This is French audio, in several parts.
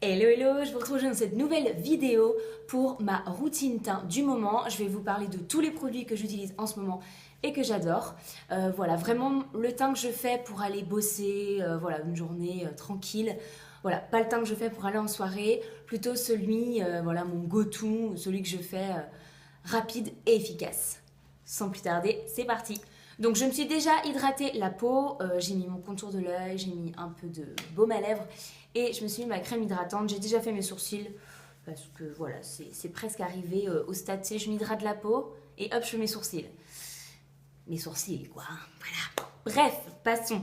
Hello hello, je vous retrouve dans cette nouvelle vidéo pour ma routine teint du moment. Je vais vous parler de tous les produits que j'utilise en ce moment et que j'adore. Voilà, vraiment le teint que je fais pour aller bosser, voilà, une journée tranquille. Voilà, pas le teint que je fais pour aller en soirée, plutôt celui, voilà, mon go-to, celui que je fais rapide et efficace. Sans plus tarder, c'est parti. Donc je me suis déjà hydraté la peau, j'ai mis mon contour de l'œil, j'ai mis un peu de baume à lèvres et je me suis mis ma crème hydratante. J'ai déjà fait mes sourcils parce que voilà, c'est presque arrivé au stade, tu sais, je m'hydrate la peau et hop, je fais mes sourcils. Mes sourcils, quoi. Voilà. Bref, passons.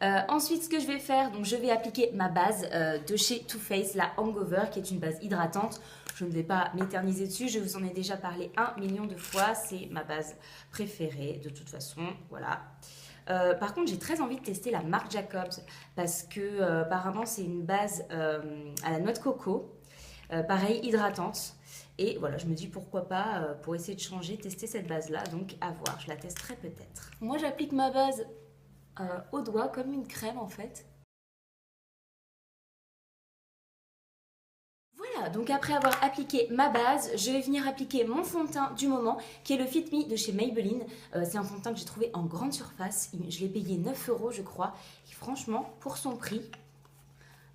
Ensuite, ce que je vais faire, donc je vais appliquer ma base de chez Too Faced, la Hangover, qui est une base hydratante. Je ne vais pas m'éterniser dessus, je vous en ai déjà parlé 1 million de fois. C'est ma base préférée, de toute façon. Voilà. Par contre, j'ai très envie de tester la Marc Jacobs parce que apparemment c'est une base à la noix de coco, pareil hydratante. Et voilà, je me dis pourquoi pas pour essayer de changer, tester cette base-là. Donc à voir, je la testerai peut-être. Moi, j'applique ma base au doigt comme une crème en fait. Voilà, donc après avoir appliqué ma base, je vais venir appliquer mon fond de teint du moment, qui est le Fit Me de chez Maybelline. C'est un fond de teint que j'ai trouvé en grande surface. Je l'ai payé 9 € je crois. Et franchement, pour son prix,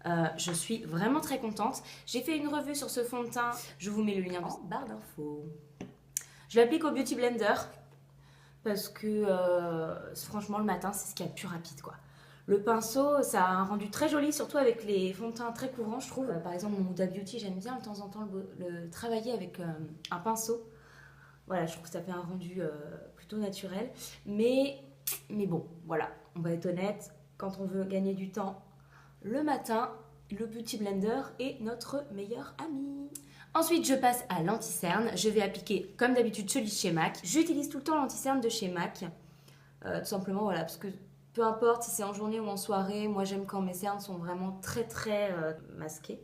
je suis vraiment très contente. J'ai fait une revue sur ce fond de teint. Je vous mets le lien en barre d'infos. Je l'applique au Beauty Blender parce que franchement, le matin, c'est ce qu'il y a de plus rapide, quoi. Le pinceau, ça a un rendu très joli, surtout avec les fonds de teint très couvrants, je trouve. Par exemple, mon Huda Beauty, j'aime bien de temps en temps le travailler avec un pinceau. Voilà, je trouve que ça fait un rendu plutôt naturel. Mais bon, voilà, on va être honnête, quand on veut gagner du temps le matin, le Beauty Blender est notre meilleur ami. Ensuite, je passe à l'anti-cerne. Je vais appliquer, comme d'habitude, celui de chez MAC. J'utilise tout le temps l'anti-cerne de chez MAC. Tout simplement, voilà, parce que peu importe si c'est en journée ou en soirée, moi j'aime quand mes cernes sont vraiment très très masquées.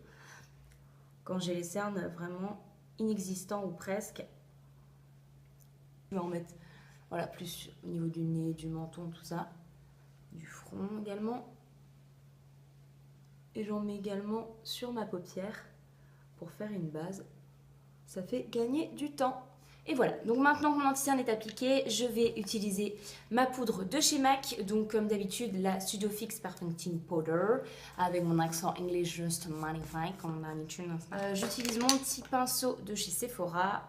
Quand j'ai les cernes vraiment inexistants ou presque, je vais en mettre voilà, plus au niveau du nez, du menton, tout ça. Du front également. Et j'en mets également sur ma paupière pour faire une base. Ça fait gagner du temps. Et voilà, donc maintenant que mon anti-cerne est appliqué, je vais utiliser ma poudre de chez MAC, donc comme d'habitude la Studio Fix Perfecting Powder, avec mon accent English Just Magnifique, comme on a l'habitude. J'utilise mon petit pinceau de chez Sephora.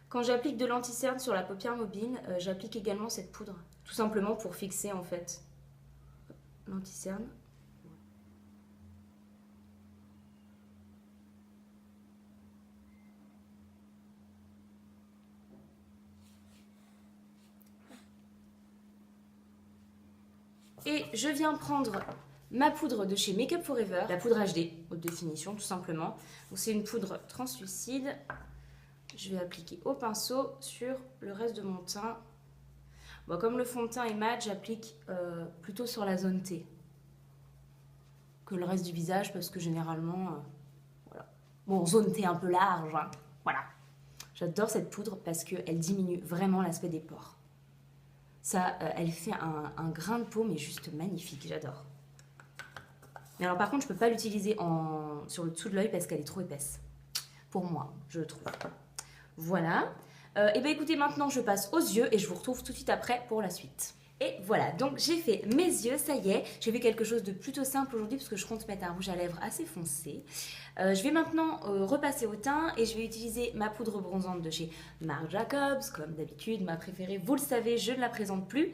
Quand j'applique de l'anti-cerne sur la paupière mobile, j'applique également cette poudre, tout simplement pour fixer en fait l'anti-cerne. Et je viens prendre ma poudre de chez Make Up Forever, la poudre HD, haute définition tout simplement. C'est une poudre translucide. Je vais appliquer au pinceau sur le reste de mon teint. Bon, comme le fond de teint est mat, j'applique plutôt sur la zone T que le reste du visage parce que généralement, voilà. Bon, zone T un peu large, hein. Voilà. J'adore cette poudre parce qu'elle diminue vraiment l'aspect des pores. Ça, elle fait un grain de peau, mais juste magnifique, j'adore. Mais alors par contre, je peux pas l'utiliser sur le dessous de l'œil parce qu'elle est trop épaisse. Pour moi, je trouve. Voilà. Et bien écoutez, maintenant je passe aux yeux et je vous retrouve tout de suite après pour la suite. Et voilà, donc j'ai fait mes yeux, ça y est. J'ai fait quelque chose de plutôt simple aujourd'hui parce que je compte mettre un rouge à lèvres assez foncé. Je vais maintenant repasser au teint et je vais utiliser ma poudre bronzante de chez Marc Jacobs, comme d'habitude, ma préférée. Vous le savez, je ne la présente plus.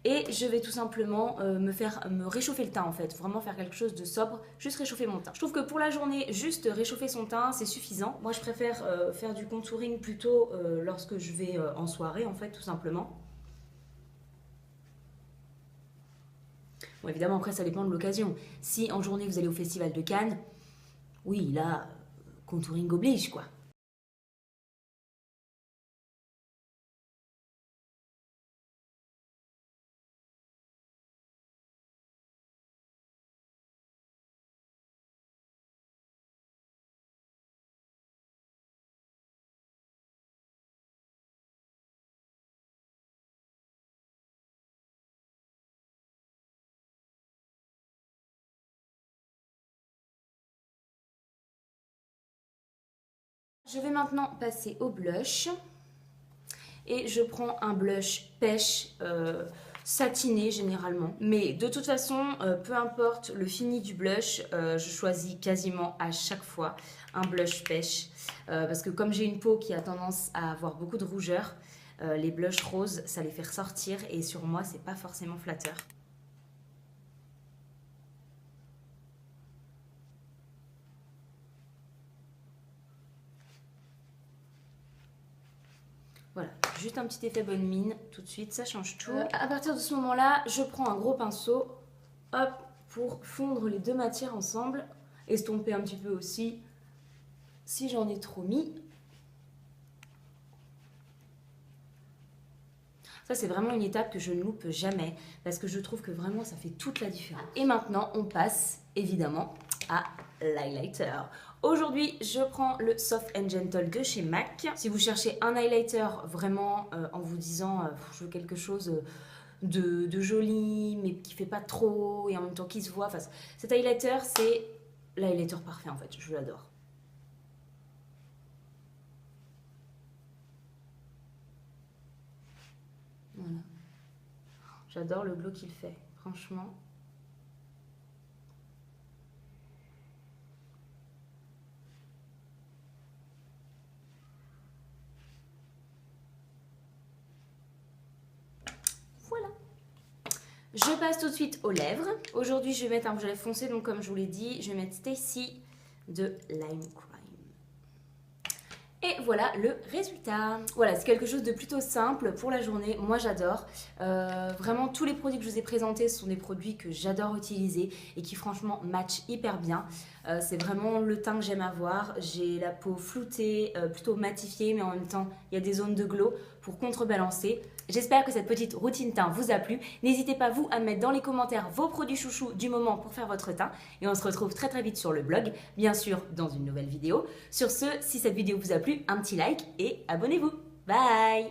Et je vais tout simplement me réchauffer le teint en fait, vraiment faire quelque chose de sobre, juste réchauffer mon teint. Je trouve que pour la journée, juste réchauffer son teint, c'est suffisant. Moi je préfère faire du contouring plutôt lorsque je vais en soirée en fait, tout simplement. Bon évidemment après ça dépend de l'occasion. Si en journée vous allez au festival de Cannes, oui là, contouring oblige quoi. Je vais maintenant passer au blush. Et je prends un blush pêche satiné généralement. Mais de toute façon, peu importe le fini du blush, je choisis quasiment à chaque fois un blush pêche. Parce que comme j'ai une peau qui a tendance à avoir beaucoup de rougeur, les blushs roses, ça les fait ressortir et sur moi, c'est pas forcément flatteur. Voilà, juste un petit effet bonne mine, tout de suite, ça change tout. À partir de ce moment-là, je prends un gros pinceau, hop, pour fondre les deux matières ensemble, estomper un petit peu aussi, si j'en ai trop mis. Ça, c'est vraiment une étape que je ne loupe jamais, parce que je trouve que vraiment, ça fait toute la différence. Et maintenant, on passe, évidemment, à l'highlighter. Aujourd'hui, je prends le Soft and Gentle de chez MAC. Si vous cherchez un highlighter vraiment en vous disant je veux quelque chose de joli, mais qui fait pas trop et en même temps qui se voit, enfin, cet highlighter, c'est l'highlighter parfait en fait, je l'adore. Voilà. J'adore le glow qu'il fait, franchement. Voilà. Je passe tout de suite aux lèvres. Aujourd'hui, je vais mettre un rouge à lèvres foncé, donc comme je vous l'ai dit, je vais mettre Stacy de Lime Crime. Et voilà le résultat. Voilà, c'est quelque chose de plutôt simple pour la journée. Moi, j'adore. Vraiment, tous les produits que je vous ai présentés sont des produits que j'adore utiliser et qui, franchement, matchent hyper bien. C'est vraiment le teint que j'aime avoir. J'ai la peau floutée, plutôt matifiée, mais en même temps, il y a des zones de glow pour contrebalancer. J'espère que cette petite routine teint vous a plu. N'hésitez pas, vous, à mettre dans les commentaires vos produits chouchous du moment pour faire votre teint. Et on se retrouve très très vite sur le blog, bien sûr, dans une nouvelle vidéo. Sur ce, si cette vidéo vous a plu, un petit like et abonnez-vous. Bye!